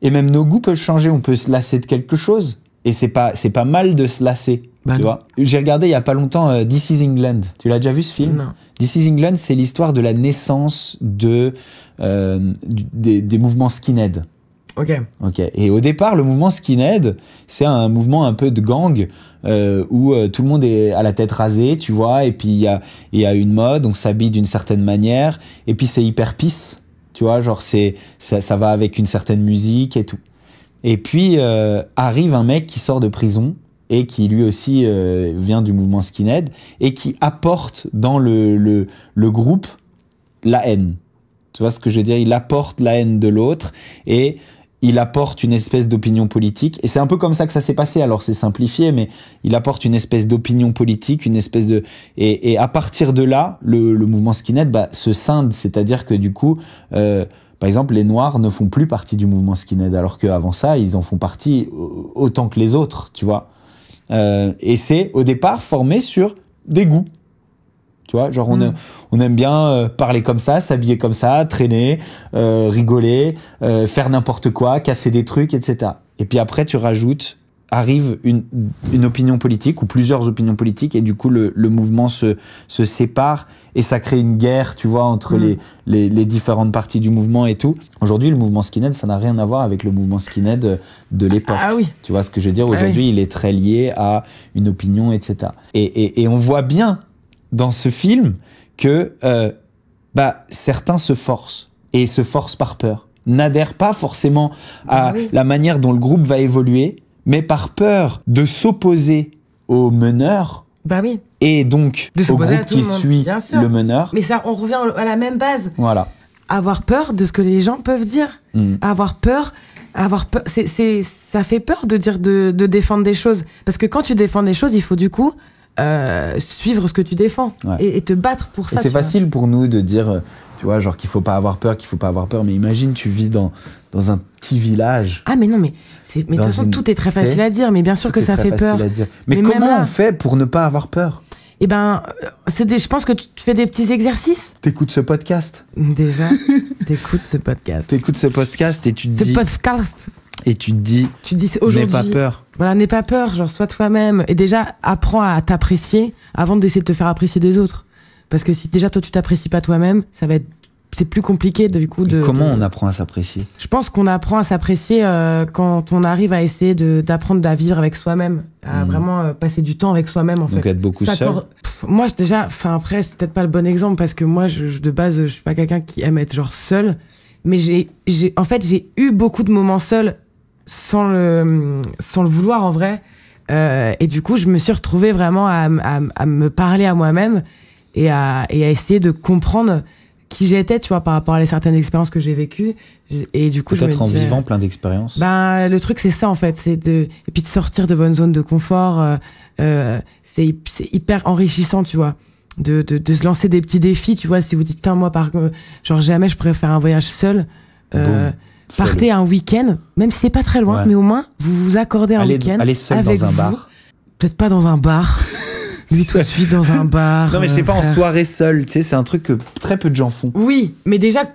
Et même nos goûts peuvent changer. On peut se lasser de quelque chose. Et c'est pas mal de se lasser. Tu vois. J'ai regardé il y a pas longtemps This is England. Tu l'as déjà vu ce film? Non. This is England, c'est l'histoire de la naissance des mouvements skinhead. Ok. Et au départ, le mouvement skinhead, c'est un mouvement un peu de gang où tout le monde est à la tête rasée, tu vois. Et puis il y a une mode, on s'habille d'une certaine manière. Et puis c'est hyper peace, tu vois. Genre ça va avec une certaine musique et tout. Et puis arrive un mec qui sort de prison et qui lui aussi vient du mouvement skinhead et qui apporte dans le groupe la haine. Tu vois ce que je veux dire? Il apporte la haine de l'autre et il apporte une espèce d'opinion politique. Et c'est un peu comme ça que ça s'est passé. Alors c'est simplifié, mais il apporte une espèce d'opinion politique, une espèce de... Et à partir de là, le mouvement skinhead se scinde. C'est-à-dire que du coup... par exemple, les Noirs ne font plus partie du mouvement skinhead, alors qu'avant ça, ils en font partie autant que les autres, tu vois. Et c'est, au départ, formé sur des goûts. Tu vois, genre on aime bien parler comme ça, s'habiller comme ça, traîner, rigoler, faire n'importe quoi, casser des trucs, etc. Et puis après, arrive une opinion politique ou plusieurs opinions politiques et du coup le mouvement se sépare et ça crée une guerre, tu vois, entre les différentes parties du mouvement et tout. Aujourd'hui, le mouvement skinhead, ça n'a rien à voir avec le mouvement skinhead de l'époque. Ah oui. Tu vois ce que je veux dire? Aujourd'hui, il est très lié à une opinion, etc. Et on voit bien dans ce film que bah, certains se forcent et se forcent par peur. N'adhèrent pas forcément à la manière dont le groupe va évoluer, mais par peur de s'opposer au meneur. Bah oui. Et donc au groupe qui suit le meneur. Mais ça, on revient à la même base. Voilà. Avoir peur de ce que les gens peuvent dire. Avoir peur, ça fait peur de dire de défendre des choses. Parce que quand tu défends des choses, il faut du coup suivre ce que tu défends et te battre pour ça. Et c'est facile pour nous de dire, tu vois, genre qu'il faut pas avoir peur, mais imagine tu vis dans un petit village. Ah mais non, mais de toute façon tout est très facile à dire, mais bien sûr que ça fait peur. Mais comment on fait pour ne pas avoir peur? Eh ben, je pense que tu fais des petits exercices. T'écoutes ce podcast. Déjà, t'écoutes ce podcast. Et tu te dis... Et tu te dis aujourd'hui, n'aie pas peur. Voilà, n'aie pas peur, genre sois toi-même. Et déjà, apprends à t'apprécier avant d'essayer de te faire apprécier des autres. Parce que si déjà toi tu t'apprécies pas toi-même, c'est plus compliqué du coup de... Comment on apprend à s'apprécier? Je pense qu'on apprend à s'apprécier quand on arrive à essayer d'apprendre à vivre avec soi-même, à vraiment passer du temps avec soi-même en fait. Donc être beaucoup seul. Moi déjà, après c'est peut-être pas le bon exemple parce que moi de base je suis pas quelqu'un qui aime être genre seul, mais j'ai eu beaucoup de moments seuls sans le vouloir en vrai, et du coup je me suis retrouvée vraiment à me parler à moi-même et à essayer de comprendre qui j'étais, tu vois, par rapport à certaines expériences que j'ai vécues. Et du coup, peut-être en vivant plein d'expériences. Ben, le truc, c'est ça, en fait. Et puis de sortir de votre zone de confort, c'est hyper enrichissant, tu vois. De se lancer des petits défis, tu vois. Si vous dites, putain, moi, genre, jamais je pourrais faire un voyage seul. Partez un week-end, même si c'est pas très loin, mais au moins, vous vous accordez un week-end. Allez seul avec dans un vous. bar. Peut-être pas dans un bar. Lui tout de suite dans un bar. Non mais je sais pas, en soirée seule, tu sais, c'est un truc que très peu de gens font. Oui, mais déjà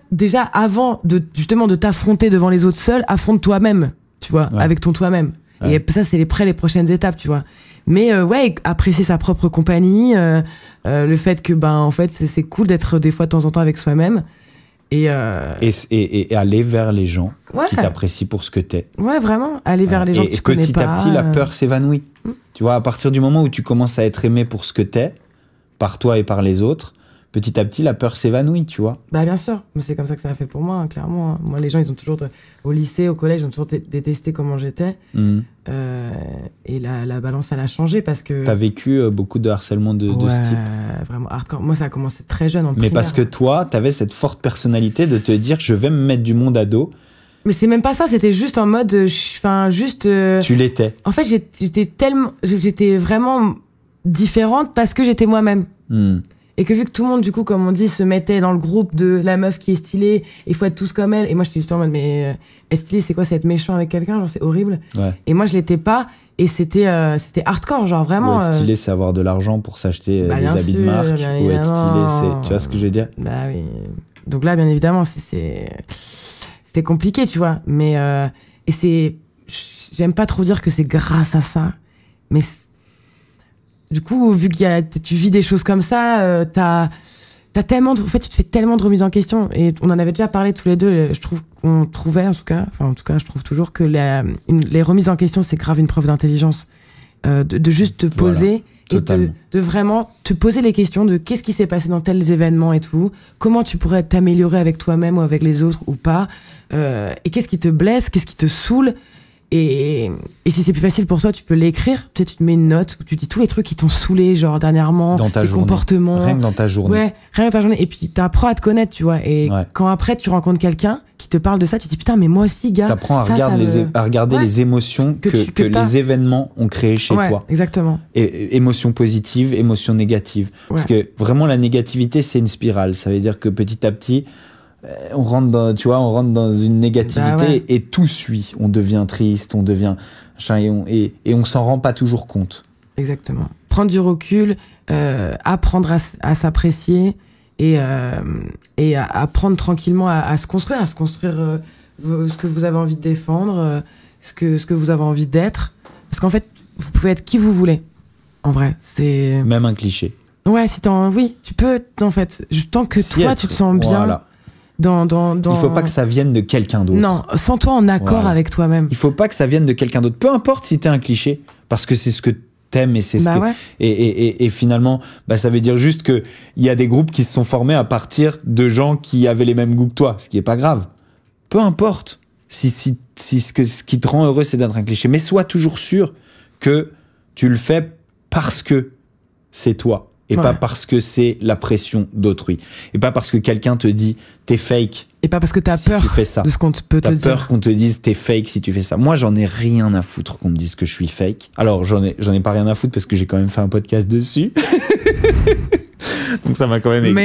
avant justement de t'affronter devant les autres seuls, affronte toi-même, tu vois, avec ton toi-même. Et ça c'est les prochaines étapes, tu vois. Mais apprécier sa propre compagnie, le fait que en fait c'est cool d'être des fois de temps en temps avec soi-même. Et aller vers les gens qui t'apprécient pour ce que t'es. Ouais, vraiment, aller vers les gens que tu connais pas. Et petit à petit, la peur s'évanouit. Tu vois, à partir du moment où tu commences à être aimé pour ce que t'es, par toi et par les autres, petit à petit, la peur s'évanouit, tu vois. Bah bien sûr, c'est comme ça que ça a fait pour moi, clairement. Hein. Moi, les gens, ils ont toujours, au lycée, au collège, ils ont toujours détesté comment j'étais. Et la balance, elle a changé parce que... T'as vécu beaucoup de harcèlement de ce type. Vraiment hardcore. Moi, ça a commencé très jeune en primaire. Mais parce que toi, t'avais cette forte personnalité de te dire, je vais me mettre du monde à dos. Mais c'est même pas ça, c'était juste en mode... Tu l'étais. En fait, j'étais vraiment différente parce que j'étais moi-même. Et que vu que tout le monde, du coup, comme on dit, se mettait dans le groupe de la meuf qui est stylée, il faut être tous comme elle. Et moi, j'étais juste en mode, mais être stylée, c'est quoi, c'est être méchant avec quelqu'un? Genre, c'est horrible. Et moi, je l'étais pas. Et c'était hardcore, genre vraiment. Ou être stylé, c'est avoir de l'argent pour s'acheter des habits de marque. Ou être stylé, c'est... Tu vois ce que je veux dire? Bah oui. Donc là, bien évidemment, c'était compliqué, tu vois. Mais, j'aime pas trop dire que c'est grâce à ça. Mais du coup, vu que tu vis des choses comme ça, t'as tellement en fait, tu te fais tellement de remises en question. Et on en avait déjà parlé tous les deux. Je trouve qu'on trouvait, en tout cas, je trouve toujours que les remises en question, c'est grave une preuve d'intelligence. De juste te poser et de vraiment te poser les questions de qu'est-ce qui s'est passé dans tels événements et tout. Comment tu pourrais t'améliorer avec toi-même ou avec les autres ou pas. Et qu'est-ce qui te blesse, qu'est-ce qui te saoule. Et si c'est plus facile pour toi, tu peux l'écrire. Peut-être tu te mets une note où tu dis tous les trucs qui t'ont saoulé, genre dernièrement, dans ta tes journée. Comportements. Rien que dans ta journée. Ouais, rien que dans ta journée. Et puis t'apprends à te connaître, tu vois. Et quand après tu rencontres quelqu'un qui te parle de ça, tu te dis putain, mais moi aussi, gars. T'apprends à regarder les émotions que les événements ont créées chez toi. Exactement. Et émotions positives, émotions négatives. Parce que vraiment, la négativité, c'est une spirale. Ça veut dire que petit à petit, on rentre dans une négativité et tout suit. On devient triste, on devient et on s'en rend pas toujours compte. Exactement. Prendre du recul, apprendre à s'apprécier et apprendre tranquillement à se construire, ce que vous avez envie de défendre, ce que vous avez envie d'être. Parce qu'en fait, vous pouvez être qui vous voulez. En vrai, c'est même un cliché. Ouais, oui, tu peux en fait, tant que toi tu te sens bien. Voilà. Il faut pas que ça vienne de quelqu'un d'autre. Non, sens-toi en accord avec toi-même. Il faut pas que ça vienne de quelqu'un d'autre. Peu importe si t'es un cliché, parce que c'est ce que t'aimes et c'est Bah ce que... ouais. Et finalement, bah, ça veut dire juste qu'il y a des groupes qui se sont formés à partir de gens qui avaient les mêmes goûts que toi, ce qui est pas grave. Peu importe si ce qui te rend heureux, c'est d'être un cliché. Mais sois toujours sûr que tu le fais parce que c'est toi. Et pas parce que c'est la pression d'autrui. Et pas parce que quelqu'un te dit t'es fake. Et pas parce que t'as si peur tu fais ça. de ce qu'on peut te dire. T'as peur qu'on te dise t'es fake si tu fais ça. Moi, j'en ai rien à foutre qu'on me dise que je suis fake. Alors, j'en ai pas rien à foutre parce que j'ai quand même fait un podcast dessus. Donc ça m'a quand même,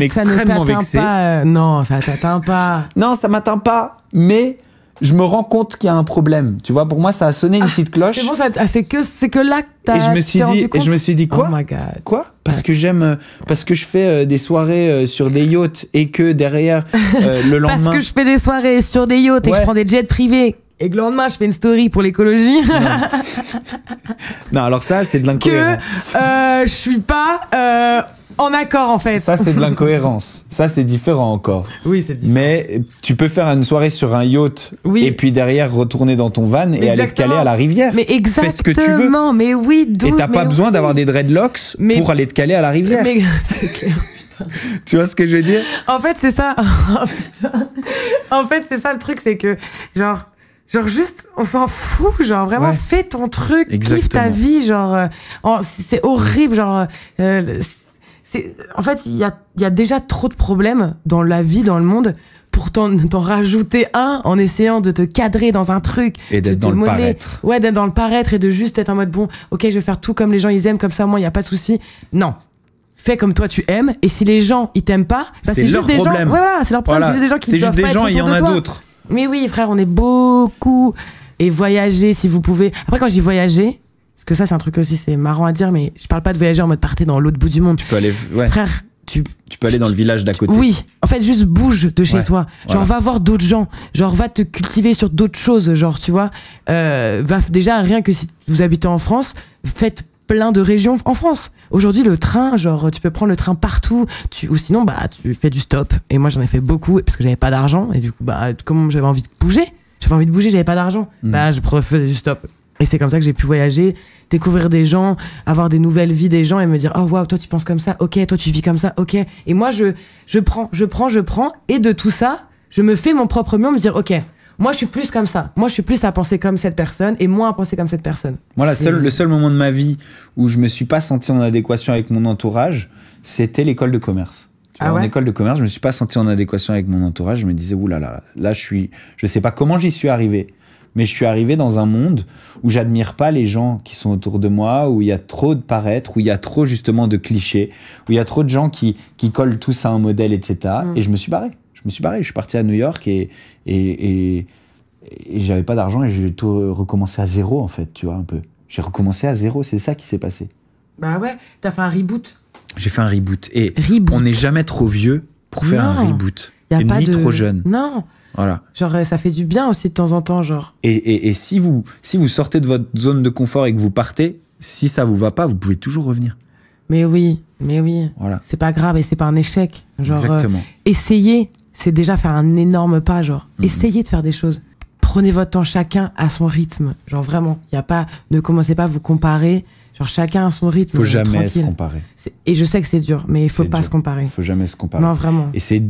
extrêmement vexé. Non, ça t'atteint pas. Non, ça m'atteint pas. Mais je me rends compte qu'il y a un problème. Tu vois, pour moi, ça a sonné une petite cloche. C'est bon, c'est que là que t'as. Et je me suis dit quoi? Oh my God. Quoi? Parce que je fais des soirées sur des yachts et que derrière le lendemain. Parce que je fais des soirées sur des yachts et que je prends des jets privés. Et que le lendemain, je fais une story pour l'écologie. Non, alors ça, c'est de l'incohérence. Que je suis pas en accord, en fait. Ça, c'est de l'incohérence. Ça, c'est différent encore. Oui, c'est différent. Mais tu peux faire une soirée sur un yacht et puis derrière retourner dans ton van et aller te caler à la rivière. Mais exactement. Fais ce que tu veux. Mais oui, et t'as pas besoin d'avoir des dreadlocks pour aller te caler à la rivière. Mais c'est clair. Tu vois ce que je veux dire? En fait, c'est ça. En fait, c'est ça le truc, c'est que genre juste, on s'en fout, genre vraiment fais ton truc, kiffe ta vie, genre c'est horrible, genre en fait il y a déjà trop de problèmes dans la vie, dans le monde, pour t'en rajouter un en essayant de te cadrer dans un truc et d'être dans le paraître. Ouais, d'être dans le paraître et de juste être en mode bon, ok, je vais faire tout comme les gens ils aiment, comme ça moi il y a pas de souci. Non. Fais comme toi tu aimes, et si les gens ils t'aiment pas, bah, c'est leur juste des problème. gens. Voilà, c'est leur problème. Voilà. C'est juste des gens qui c'est doivent juste pas des gens, être il y en a d'autres. Mais oui, frère, on est beaucoup. Et voyager, si vous pouvez. Après, quand je dis voyager, parce que ça, c'est un truc aussi, c'est marrant à dire, mais je parle pas de voyager en mode partez dans l'autre bout du monde. Tu peux aller, frère, tu peux aller dans le village d'à côté. Oui, en fait, juste bouge de chez toi. Genre, va voir d'autres gens. Genre, va te cultiver sur d'autres choses. Genre, tu vois, déjà, rien que si vous habitez en France, faites plein de régions en France. Aujourd'hui, le train, genre, tu peux prendre le train partout, ou sinon, bah, tu fais du stop. Et moi, j'en ai fait beaucoup parce que j'avais pas d'argent. Et du coup, bah, comme j'avais envie de bouger, j'avais pas d'argent. Bah, je faisais du stop. Et c'est comme ça que j'ai pu voyager, découvrir des gens, avoir des nouvelles vies des gens et me dire, oh, waouh, toi, tu penses comme ça. Ok, toi, tu vis comme ça. Ok. Et moi, je prends. Et de tout ça, je me fais mon propre mieux, me dire, ok, moi, je suis plus comme ça. Moi, je suis plus à penser comme cette personne et moins à penser comme cette personne. Moi, le seul moment de ma vie où je me suis pas senti en adéquation avec mon entourage, c'était l'école de commerce. En école de commerce, je me suis pas senti en adéquation avec mon entourage. Je me disais, oulala, là, je sais pas comment j'y suis arrivé, mais je suis arrivé dans un monde où j'admire pas les gens qui sont autour de moi, où il y a trop de paraître, où il y a trop justement de clichés, où il y a trop de gens qui collent tous à un modèle, etc. Et je me suis barré. Je suis parti à New York et j'avais pas d'argent et j'ai tout recommencé à zéro, en fait, tu vois, un peu. J'ai recommencé à zéro, c'est ça qui s'est passé. Bah ouais, t'as fait un reboot. J'ai fait un reboot. Et on n'est jamais trop vieux pour faire un reboot. Ni trop jeune. Non. Voilà. Genre, ça fait du bien aussi de temps en temps, genre. Et si vous sortez de votre zone de confort et que vous partez, si ça vous va pas, vous pouvez toujours revenir. Mais oui. Voilà. C'est pas grave et c'est pas un échec. Genre, exactement. Essayez, c'est déjà faire un énorme pas, genre. Essayez de faire des choses. Prenez votre temps, chacun à son rythme. Genre, vraiment. Ne commencez pas à vous comparer. Genre, chacun à son rythme. Faut jamais se comparer. Et je sais que c'est dur, mais il faut pas se comparer. Faut jamais se comparer. Non, vraiment. Et c'est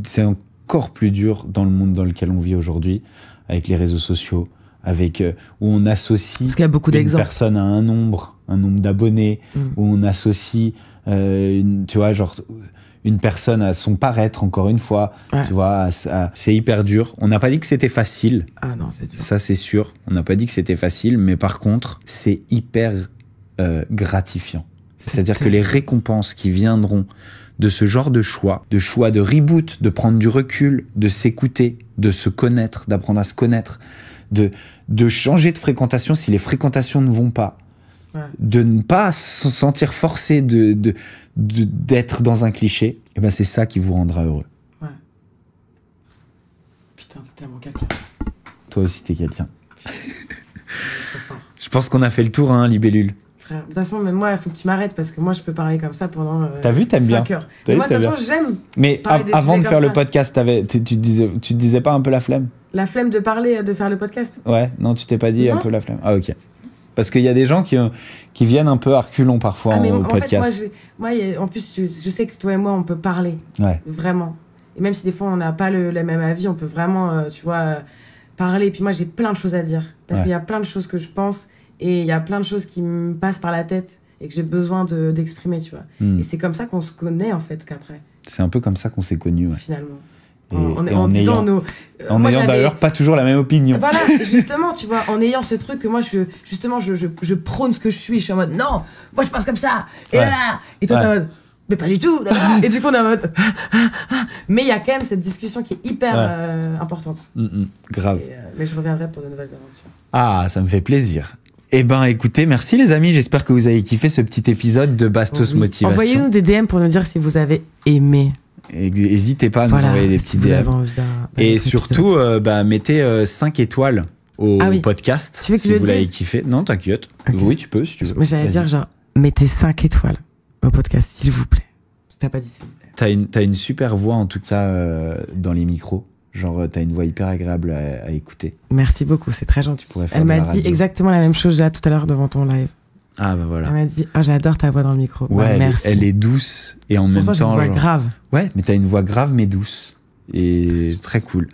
encore plus dur dans le monde dans lequel on vit aujourd'hui, avec les réseaux sociaux, où on associe parce qu'il y a beaucoup d'exemples. Une personne à un nombre d'abonnés, où on associe, tu vois, genre une personne à son paraître, encore une fois, tu vois, c'est hyper dur. On n'a pas dit que c'était facile. Ah non, c'est dur. Ça, c'est sûr. On n'a pas dit que c'était facile, mais par contre, c'est hyper gratifiant. C'est-à-dire que les récompenses qui viendront de ce genre de choix de reboot, de prendre du recul, de s'écouter, de se connaître, d'apprendre à se connaître, de changer de fréquentation si les fréquentations ne vont pas, de ne pas se sentir forcé d'être dans un cliché, et ben c'est ça qui vous rendra heureux. Ouais. Putain, t'es tellement quelqu'un. Toi aussi, t'es quelqu'un. Je pense qu'on a fait le tour, hein, Libellule. De toute façon, même moi, il faut que tu m'arrêtes parce que moi, je peux parler comme ça pendant. T'as vu, t'aimes 5 heures. Moi, de toute façon, j'aime. Mais avant de faire le podcast, tu te disais pas un peu la flemme? La flemme de parler, de faire le podcast? Ouais, non, tu t'es pas dit un peu la flemme? Ah, ok. Parce qu'il y a des gens qui viennent un peu à reculons parfois au podcast. Fait, moi, en plus, je sais que toi et moi, on peut parler. Ouais. Vraiment. Et même si des fois, on n'a pas le même avis, on peut vraiment, tu vois, parler. Et puis moi, j'ai plein de choses à dire. Parce qu'il y a plein de choses que je pense et il y a plein de choses qui me passent par la tête et que j'ai besoin d'exprimer, tu vois. Et c'est comme ça qu'on se connaît, en fait, qu'après. C'est un peu comme ça qu'on s'est connus, ouais. Finalement. En ayant d'ailleurs pas toujours la même opinion. Voilà, justement, tu vois, en ayant ce truc que moi, je prône ce que je suis en mode, non, moi je pense comme ça, et là, et toi t'es en mode, mais pas du tout, et du coup on est en mode, mais il y a quand même cette discussion qui est hyper importante. Grave. Mais je reviendrai pour de nouvelles aventures. Ah, ça me fait plaisir. Eh ben, écoutez, merci les amis, j'espère que vous avez kiffé ce petit épisode de Bastos Motivation. Envoyez-nous des DM pour nous dire si vous avez aimé. N'hésitez pas à nous envoyer des petits DM. Et surtout, mettez 5 étoiles au podcast si vous l'avez kiffé. Non, t'inquiète. Okay. Oui, tu peux si tu veux. Mais j'allais dire, genre, mettez 5 étoiles au podcast, s'il vous plaît. T'as pas dit s'il vous plaît. T'as une super voix, en tout cas, dans les micros. Genre, t'as une voix hyper agréable à écouter. Merci beaucoup, c'est très gentil. Elle m'a dit exactement la même chose là tout à l'heure devant ton live. Ah bah voilà. Elle m'a dit, j'adore ta voix dans le micro. Ouais, merci. Elle est douce et en même temps. J'ai une voix grave. Ouais, mais t'as une voix grave mais douce. Et c'est très cool.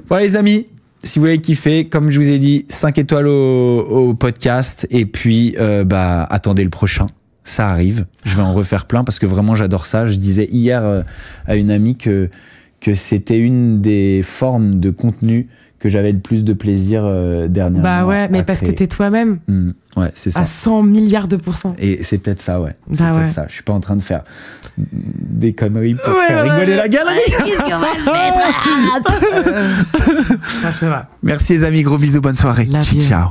Voilà les amis, si vous avez kiffé, comme je vous ai dit, 5 étoiles au podcast. Et puis, attendez le prochain. Ça arrive. Je vais en refaire plein parce que vraiment j'adore ça. Je disais hier à une amie que c'était une des formes de contenu que j'avais le plus de plaisir dernièrement. Bah ouais, mais parce que t'es toi-même. Ouais, c'est ça. À 100 milliards de %. Et c'est peut-être ça, ouais. Bah c'est peut-être ça. Je suis pas en train de faire des conneries pour faire rigoler la galerie. Qu'est-ce qu'on va se mettre? Merci les amis, gros bisous, bonne soirée. Ciao.